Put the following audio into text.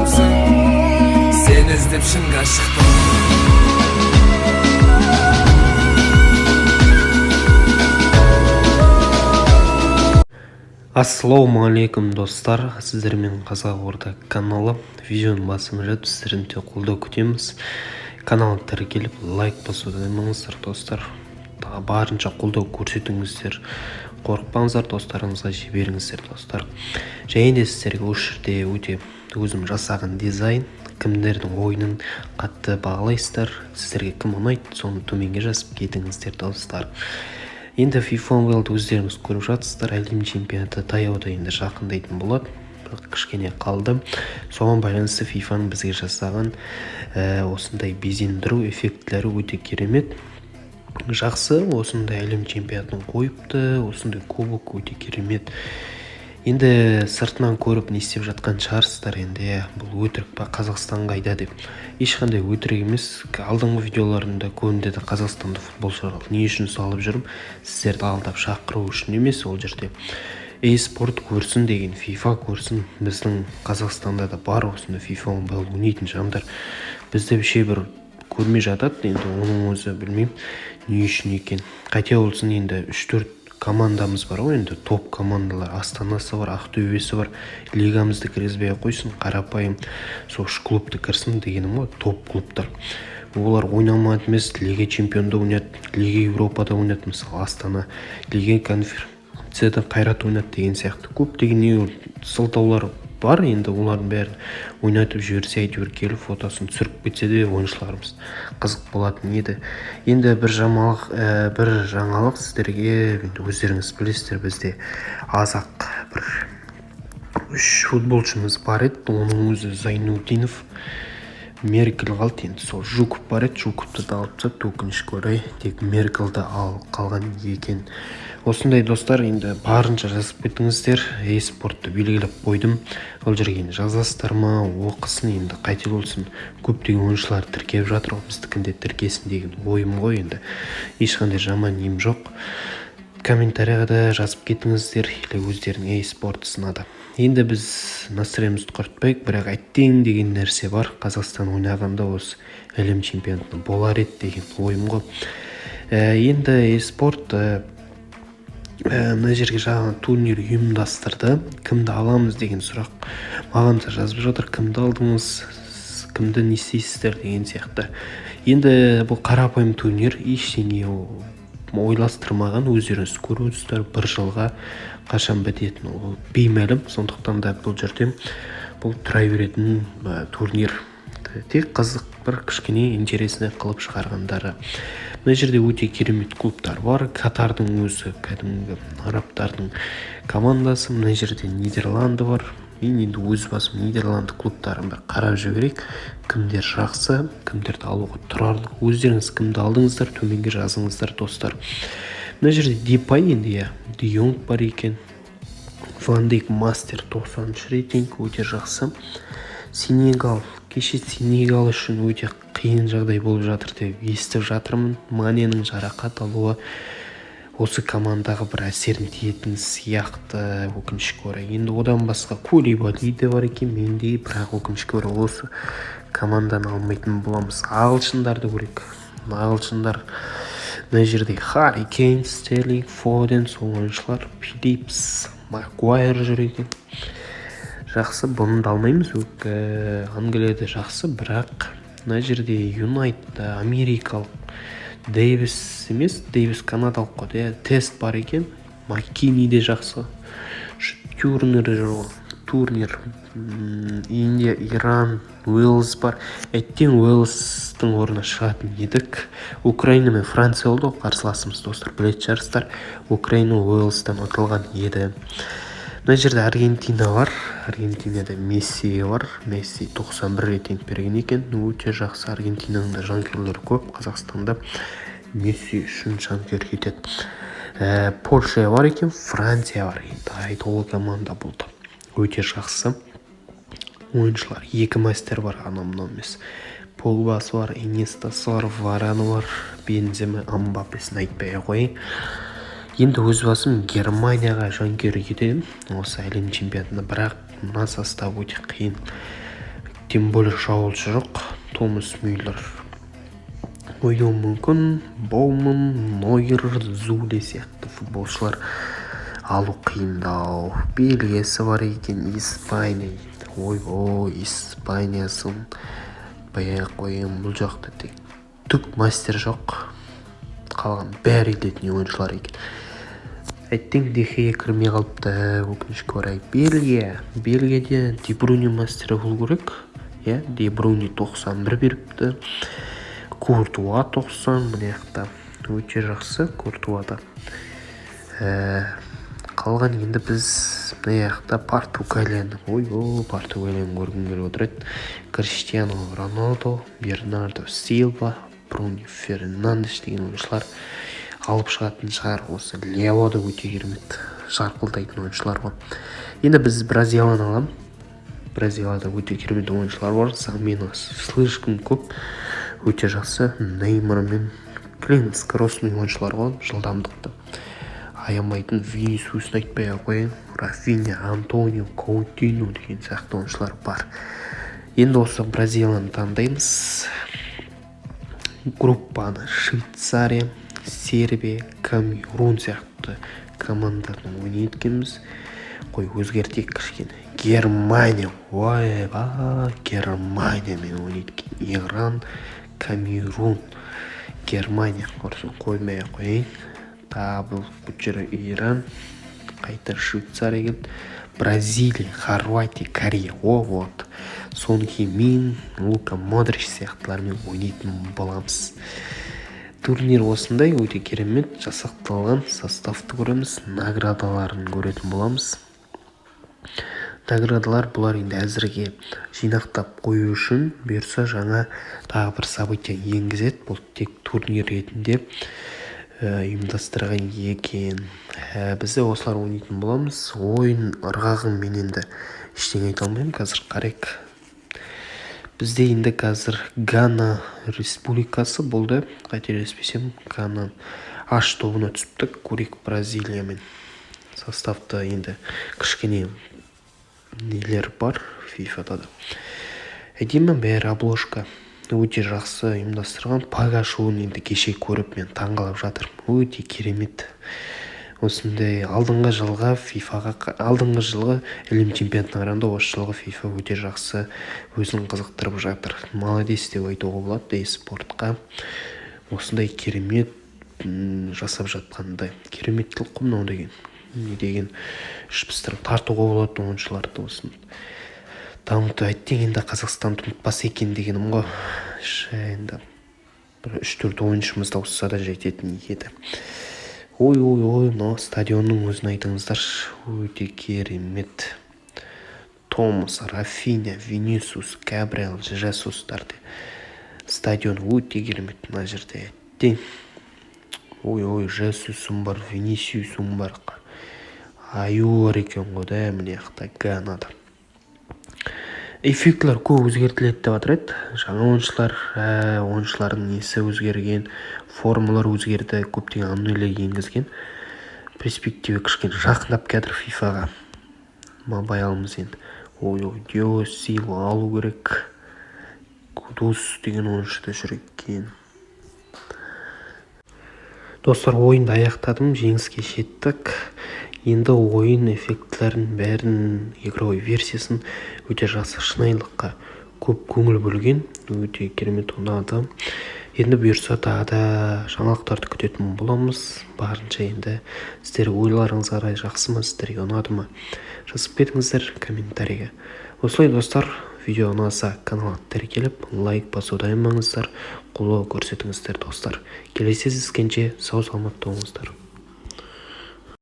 адамсың, сен іздеп шынға шықтым. Ассалаумағалейкум достар, сіздермен Қазақ Орда каналы видеоны басып жатып, сіздерден қолдау күтеміз. Каналға тіркеліп лайк басуды ұмытпаңыздар достар. Барынша қолдау көрсетіңіздер, қорықпаңыздар, достарыңызға жіберіңіздер достар. Және де сіздерге осы жерде өте өзім жасаған дизайн, кімдердің ойынын қатты бағалайсыздар, сіздерге кім ұнайды, соны төменге жазып кетіңіздер достар. Енді FIFA World өздеріңіз көріп жатсыздар, әлем чемпионаты таяуда енді жақындайтын болады. Кішкене қалды. Соған байланысты FIFA-ның бізге жасаған осындай безендіру эффектлері өте керемет. Жақсы, осындай әлем чемпионатын қойыпты, осындай кубок өте керемет. Енді сыртынан көріп не істеп жатқан шығарсыздар, енді бұл өтірік па, Қазақстан қайда деп. Ешқандай өтірік емес. Алдыңғы видеоларында көбінде де қазақстандық футболшыларды не үшін салып жүрмін, сіздерді алдап шақыру үшін емес, ол жерде e-спорт көрсін деген, FIFA көрсін. Біздің Қазақстанда да бар осында FIFA ойнап ойнайтын жандар. Бізде бір көрмей жатады, енді оның өзі білмеймін не үшін екен. Қате болсын, енді 3-4 командамыз бар ғой, енді топ командалар, Астанасы бар, Ақтөбесі бар. Лигамызды кіргізбей қойсын, қарапайым сол клубты кірсін дегенім ғой, топ клубтар. Олар ойнамады емес, Лига чемпионда ойнады, Лига Европада ойнады, мысалы Астана, Лига конференцияда Қайрат ойнады деген сияқты. Көптеген сылтаулар бар, енді олардың бәрін ойнатып жіберсе, әйтеуір келіп фотосын түсіріп кетсе де ойыншыларымыз қызық болатын еді. Енді бір жаңалық сіздерге, өздеріңіз білесіздер, бізде азақ бір 3 футболшымыз бар еді. Оның өзі Зайнудинов, Меркель қалды, енді сол Жуков бар еді. Жуковты да алып тастады, өкінішке орай тек Меркельді алып қалған екен. Осындай достар, енді барынша жазып кетіңіздер. E-спортты белгілеп қойдым. Ол жерге жазасыздар ма, оқысын, енді қайте болсын. Көптеген ойыншылар тіркеп жатыр, біздікінде тіркесін деген ойым ғой, енді ешқандай жаман нием жоқ. Комментарияға да жазып кетіңіздер, өздерінің e-спорты сынады. Енді біз настроемізді құртпайық, бірақ әттең деген нәрсе бар. Қазақстан ойнағанда осы әлем чемпионатында болар еді деген ойым ғой. Енді e-спорт мына жерге жаңа турнир ұйымдастырды. Кімді аламыз деген сұрақ маған да жазып жатыр. Кімді алдыңыз, кімді не істейсіздер деген сияқты. Енді бұл қарапайым турнир, ештеңе ойластырмаған, өздеріңіз көресіздер, бір жылға қашан бітетін ол беймәлім. Сондықтан да бұл жерде бұл тұра беретін турнир. Тек қызық, бір кішкене интересный қылып шығарғандары. Мына жерде өте керемет клубтар бар. Катардың өзі кәдімгі арабтардың командасы. Мына жерде Нидерланды бар. Мен енді өз басым Нидерланды клубтарын бір қарап жіберейік. Кімдер жақсы, кімдерді алуға тұрарлық. Өздеріңіз кімді алдыңыздар, төменге жазыңыздар достар. Мына жерде Депай, енді Де Йонг бар екен. Ван Дейк мастер 90 рейтинг, өте жақсы. Сенегал, кеше Сенегал үшін өте қиын жағдай болып жатыр деп естіп жатырмын. Маненің жарақат алуы осы командаға бір әсерін тиетін сияқты, өкінішке орай. Енді одан басқа Кулибали де бар екен, менде, бірақ өкінішке орай осы команданы алмайтын боламыз. Ағылшындарды көрейік. Ағылшындар мына жерде Харри Кейн, Стерлинг, Фоден, сол ойыншылар, Филлипс, Магуайр жүр екен. Жақсы, бұны да алмаймыз. Англияда жақсы, бірақ мына жерде Юнайтед, америкалық Дэвис емес, Дэвис канадалық қой, тест бар екен. Маккини де жақсы. Турнир, Индия, Иран, Уэльс бар. Әттең Уэльстің орнына шығатын едік. Украина мен Франция болды, қарсыласымыз достар, білетін шығарсыздар. Украина Уэльстан ұтылған еді. Мына жерде Аргентина бар. Аргентинада Месси бар. Месси 91 рейтинг берген екен. Өте жақсы. Аргентинаның да жанкүйерлері көп. Қазақстанда Месси үшін жанкүйер кетеді. Польша бар екен, Франция бар. Айтолы команда болды. Өте жақсы. Ойыншылар. 2 мастер бар, анау емес. Погбасы бар, Инестасы бар, Вараны бар, Бензема, Амбаппесін айтпай қойын. Енді өз басым Германияға жанкүйер кетемін осы әлем чемпионатында, бірақ мына состав өте қиын. тем более шабуылшы жоқ. Томас Мюллер ойнауы мүмкін. Боуман, Нойер, Зуле сияқты футболшылар алу қиындау. Бельгиясы бар екен, Испания. Ой, Испаниясын бая қойын. Бұл жақта тек түк мастер жоқ, қалған бәрі ететін ойыншылар екен. Әттең Дехея кірмей қалыпты, өкінішке орай. Бельгияде Де Брuyне мастері болу керек. Де Брuyне 91 беріпті, Куртуа 90, міне жақта өте жақсы Куртуада. Қалған енді біз мына жақта Португалияны көргім келіп отыр еді. Криштиану Роналдо, Бернардо Силва, Бруно Фернандеш деген ойыншылар алып шығатын шығар. Осы Леода өте керемет жарқылдайтын ойыншылар бар. Енді біз Бразилияны аламын. Бразилияда өте керемет ойыншылар бар. Заменасы слишком көп, өте жақсы. Неймар мен Клинс Кроссный ойыншылар бар. Жылдамдықты аямайтын. Винисиусын айтпай-ақ қояйын. Рафиня, Антонио, Коутиньо деген сияқты ойыншылар бар. Енді осы Бразилияны таңдаймыз. Группаны Швейцария, Сербия, Камерун сияқты команданы ойнайткенбіз. Өзгертек кішкене. Германия, Германиямен ойнайткен. Иран, Камерун, Германия қоймай-ақ қояйын. Бұл күтчері Иран, қайта Швейцария келді. Бразилия, Хорватия, Корея. Соны кейін Лука Модрич сияқтылармен ойнайтын боламыз. Турнир осындай өте керемет жасақталған составты көреміз. Наградаларын көретін боламыз. Наградалар бұлар енді әзірге жинақтап қою үшін бұйырса жаңа тағы бір события енгізеді. Бұл тек турнир ретінде ұйымдастырған екен. Бізде осылар ойнайтын боламыз. Ойын ырғағын мен енді ештеңе айта алмаймын. Қазір қарайық. Бізде енді қазір Гана республикасы болды. Қателеспесем, Гана H тобына түсіптік. Көрейік Бразилиямен. Составта енді кішкене нелер бар FIFA-да да. Әдемі бәрі обложка өте жақсы ұйымдастырған. Пагашуын енді кеше көріп мен таңғалып жатыр. Өте керемет. Осындай алдыңғы жылғы әлем чемпионатына қарағанда осы жылғы FIFA өте жақсы өзін қызықтырып жатыр. Молодец деп айтуға болады спортқа. Осындай керемет жасап жатқандай. Керемет қылық мынау деген. Не деген ішпістіріп тартуға болады ойыншыларды осыны. Дамыты әттең енді Қазақстанды ұмытпас екен дегенім ғой. Енді 3-4 ойыншымыз да ауысса да жететін еді. Мынау стадионның өзін айтыңыздар. Өте керемет. Томас, Рафиня, Винисиус, Габриэл, Жесустарды. Стадион өте керемет мына жерде. Жесусым бар, Винисиусым бар. Аюр екен ғой да, міне жақта Ганада. Эффектлер көп өзгертіледі деп жатыр еді. Жаңа ойыншылардың несі өзгерген, формулар өзгерді, көптеген аннулер енгізген. Перспектива кішкене жақындап келатыр FIFA-ға. Мобайлымыз енді. Дио Силва алу керек. Кудус деген ойыншыда жүр екен. Достар, ойынды аяқтадым, жеңіске жеттік. Енді ойын эффектлерін бәрін игровой версиясын өте жақсы шынайылыққа көп көңіл бөлген. Өте керемет ұнады. Енді бұйырса тағы да жаңалықтарды күтетін боламыз. Барынша енді сіздер ойларыңыз қарай жақсы ма, сіздерге ұнады ма? Жазып кетіңіздер комментарийге. Осылай достар, видео ұнаса каналға тіркеліп, лайк басуды ұмытпаңыздар, қолдау көрсетіңіздер достар. Келесі кездескенше сау саламатта болыңыздар.